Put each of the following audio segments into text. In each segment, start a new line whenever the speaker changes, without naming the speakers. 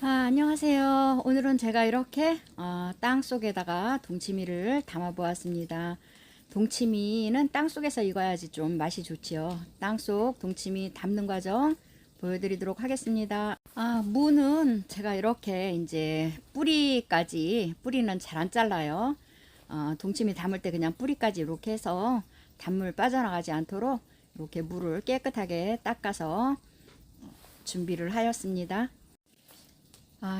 안녕하세요. 오늘은 제가 이렇게 땅 속에다가 동치미를 담아 보았습니다. 동치미는 땅 속에서 익어야지 좀 맛이 좋지요. 땅속 동치미 담는 과정 보여드리도록 하겠습니다. 무는 제가 이렇게 이제 뿌리는 잘 안 잘라요. 동치미 담을 때 그냥 뿌리까지 이렇게 해서 단물 빠져나가지 않도록 이렇게 물을 깨끗하게 닦아서 준비를 하였습니다.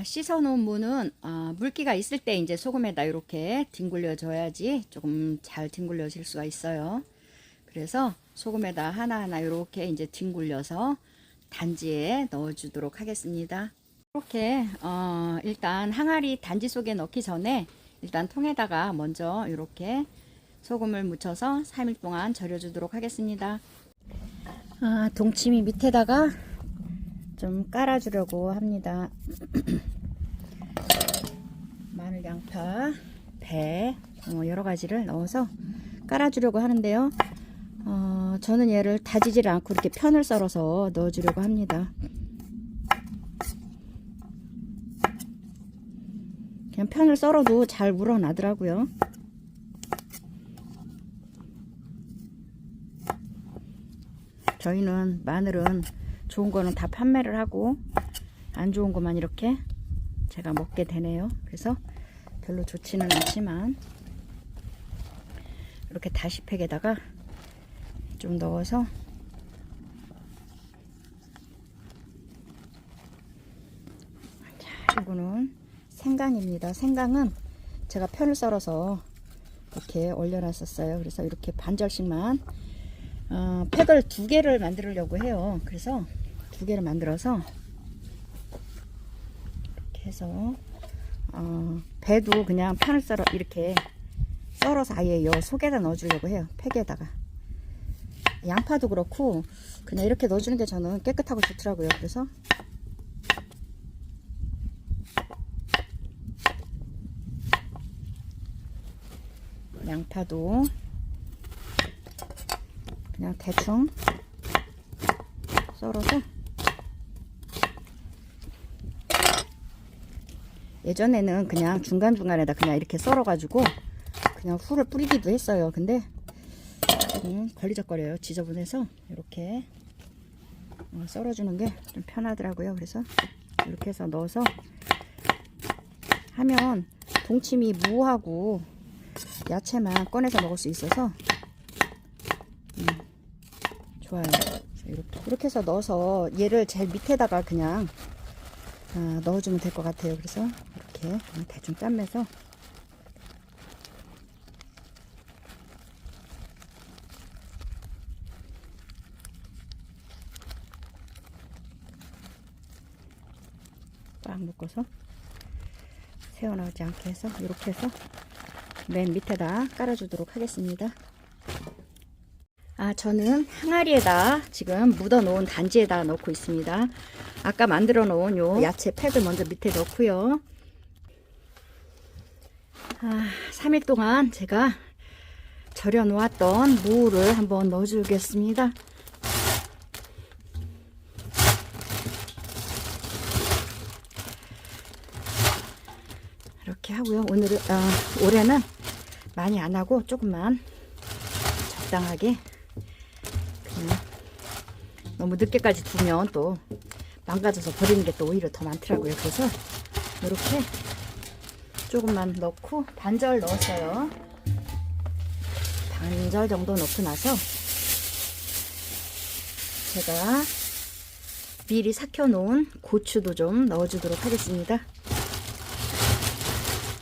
씻어 놓은 무는 물기가 있을 때 이제 소금에다 이렇게 뒹굴려 줘야지 조금 잘 뒹굴려질 수가 있어요. 그래서 소금에다 하나하나 이렇게 이제 뒹굴려서 단지에 넣어 주도록 하겠습니다. 이렇게 일단 항아리 단지 속에 넣기 전에 일단 통에다가 먼저 이렇게 소금을 묻혀서 3일 동안 절여 주도록 하겠습니다. 동치미 밑에다가 좀 깔아주려고 합니다. 마늘, 양파, 배 여러 가지를 넣어서 깔아주려고 하는데요. 저는 얘를 다지지를 않고 이렇게 편을 썰어서 넣어주려고 합니다. 그냥 편을 썰어도 잘 우러나더라고요. 저희는 마늘은 좋은 거는 다 판매를 하고 안 좋은 것만 이렇게 제가 먹게 되네요. 그래서 별로 좋지는 않지만 이렇게 다시팩에다가 좀 넣어서 자, 이거는 생강입니다. 생강은 제가 편을 썰어서 이렇게 올려놨었어요. 그래서 이렇게 반절씩만 팩을 2개를 만들려고 해요. 그래서 2개를 만들어서 이렇게 해서 배도 그냥 편을 썰어 이렇게 썰어서 아예 요 속에다 넣어주려고 해요. 팩에다가 양파도 그렇고 그냥 이렇게 넣어주는 게 저는 깨끗하고 좋더라고요. 그래서 양파도 그냥 대충 썰어서 예전에는 그냥 중간중간에다 그냥 이렇게 썰어 가지고 그냥 풀을 뿌리기도 했어요. 근데 걸리적거려요. 지저분해서 이렇게 썰어 주는 게 좀 편하더라고요. 그래서 이렇게 해서 넣어서 하면 동치미 무하고 야채만 꺼내서 먹을 수 있어서 좋아요. 이렇게 해서 넣어서 얘를 제일 밑에다가 그냥 넣어주면 될 것 같아요. 그래서 이렇게 대충 짬매서 꽉 묶어서 새어나오지 않게 해서 이렇게 해서 맨 밑에다 깔아주도록 하겠습니다. 저는 항아리에다 지금 묻어 놓은 단지에다 넣고 있습니다. 아까 만들어 놓은 요 야채 팩을 먼저 밑에 넣고요. 3일 동안 제가 절여 놓았던 무를 한번 넣어 주겠습니다. 이렇게 하고요. 올해는 많이 안 하고 조금만 적당하게 너무 늦게까지 두면 또 망가져서 버리는 게 또 오히려 더 많더라고요. 그래서 이렇게 조금만 넣고 반절 넣었어요. 반절 정도 넣고 나서 제가 미리 삭혀 놓은 고추도 좀 넣어주도록 하겠습니다.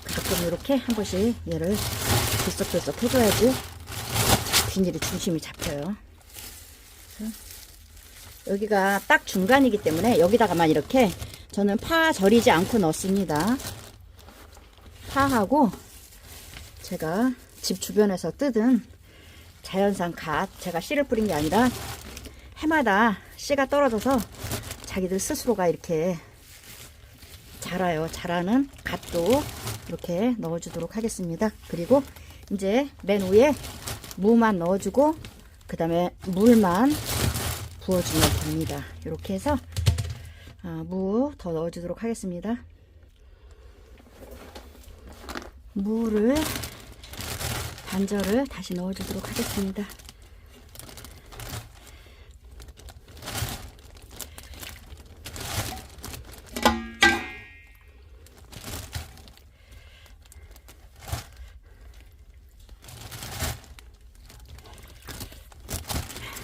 가끔 이렇게 한 번씩 얘를 들썩들썩 해줘야지 비닐이 중심이 잡혀요. 여기가 딱 중간이기 때문에 여기다가만 이렇게 저는 파 절이지 않고 넣습니다. 파하고 제가 집 주변에서 뜯은 자연산 갓, 제가 씨를 뿌린 게 아니라 해마다 씨가 떨어져서 자기들 스스로가 이렇게 자라요. 자라는 갓도 이렇게 넣어주도록 하겠습니다. 그리고 이제 맨 위에 무만 넣어주고 그 다음에 물만 부어주면 됩니다. 이렇게 해서 무 더 넣어주도록 하겠습니다. 무를 반절을 다시 넣어주도록 하겠습니다.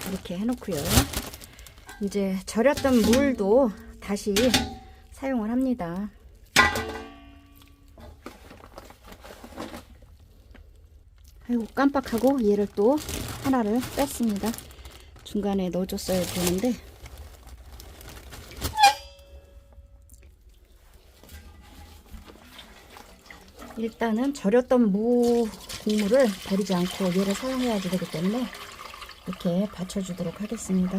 이렇게 해놓고요. 이제 절였던 물도 다시 사용을 합니다. 아이고, 깜빡하고 얘를 또 하나를 뺐습니다. 중간에 넣어줬어야 되는데 일단은 절였던 무 국물을 버리지 않고 얘를 사용해야지 되기 때문에 이렇게 받쳐주도록 하겠습니다.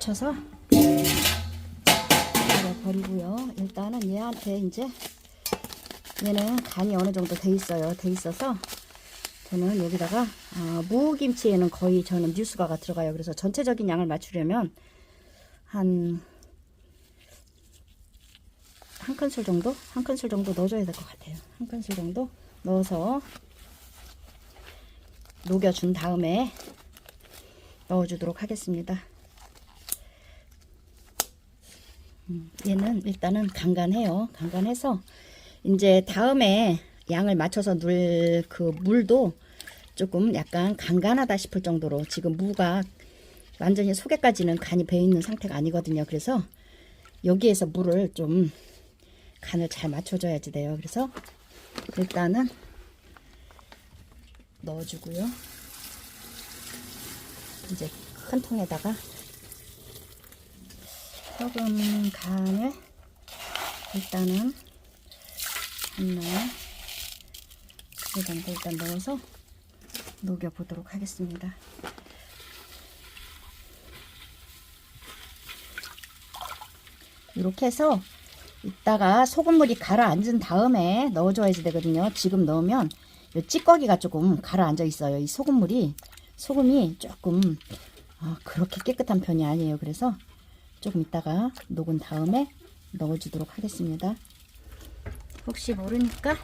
받쳐서 버리고요. 일단은 얘한테 이제 얘는 간이 어느 정도 돼 있어서 저는 여기다가 무김치에는 거의 저는 뉴스가가 들어가요. 그래서 전체적인 양을 맞추려면 한 큰술 정도? 한 큰술 정도 넣어줘야 될 것 같아요. 한 큰술 정도 넣어서 녹여준 다음에 넣어주도록 하겠습니다. 얘는 일단은 간간해요. 간간해서 이제 다음에 양을 맞춰서 넣을 그 물도 조금 약간 간간하다 싶을 정도로, 지금 무가 완전히 속에까지는 간이 배어 있는 상태가 아니거든요. 그래서 여기에서 물을 좀 간을 잘 맞춰줘야지 돼요. 그래서 일단은 넣어주고요. 이제 큰 통에다가 소금 간을 일단은 한날 이 정도 일단 넣어서 녹여 보도록 하겠습니다. 이렇게 해서 이따가 소금물이 가라앉은 다음에 넣어줘야지 되거든요. 지금 넣으면 이 찌꺼기가 조금 가라앉아 있어요. 이 소금이 조금 그렇게 깨끗한 편이 아니에요. 그래서 조금 이따가 녹은 다음에 넣어주도록 하겠습니다. 혹시 모르니까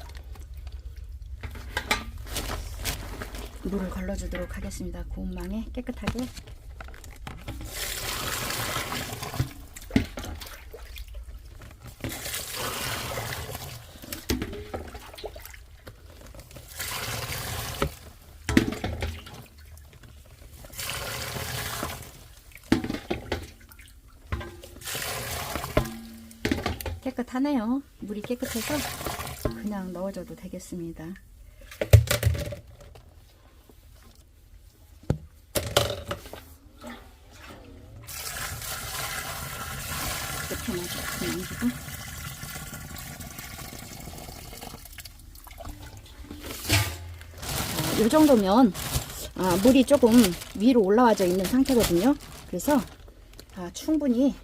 물을 걸러주도록 하겠습니다. 고운망에 깨끗하게. 깨끗하네요. 물이 깨끗해서 그냥 넣어줘도 되겠습니다. 끝에만 조금 얹고 이 정도면 물이 조금 위로 올라와져 있는 상태거든요. 그래서 충분히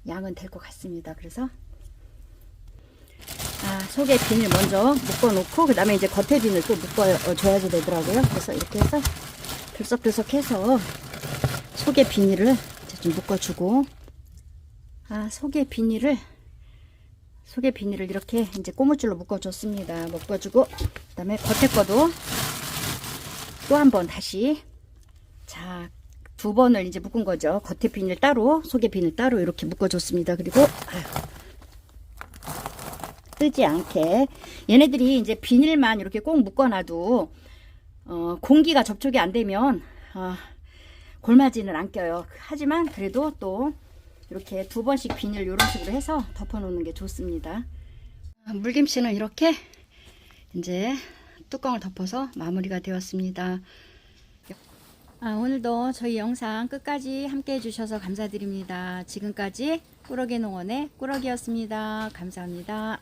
양은 될 것 같습니다. 그래서 속에 비닐 먼저 묶어 놓고 그 다음에 이제 겉에 비닐 또 묶어 줘야지 되더라고요. 그래서 이렇게 해서 들썩들썩 해서 속에 비닐을 이제 좀 묶어 주고 속에 비닐을 이렇게 이제 고무줄로 묶어 줬습니다. 묶어 주고 그 다음에 겉에 거도 또 한 번 다시 두 번을 이제 묶은 거죠. 겉에 비닐 따로, 속에 비닐 따로 이렇게 묶어줬습니다. 그리고 뜨지 않게 얘네들이 이제 비닐만 이렇게 꼭 묶어놔도 공기가 접촉이 안 되면 골마지는 안 껴요. 하지만 그래도 또 이렇게 두 번씩 비닐 이런 식으로 해서 덮어놓는 게 좋습니다. 물김치는 이렇게 이제 뚜껑을 덮어서 마무리가 되었습니다. 오늘도 저희 영상 끝까지 함께 해주셔서 감사드립니다. 지금까지 꾸러기 농원의 꾸러기였습니다. 감사합니다.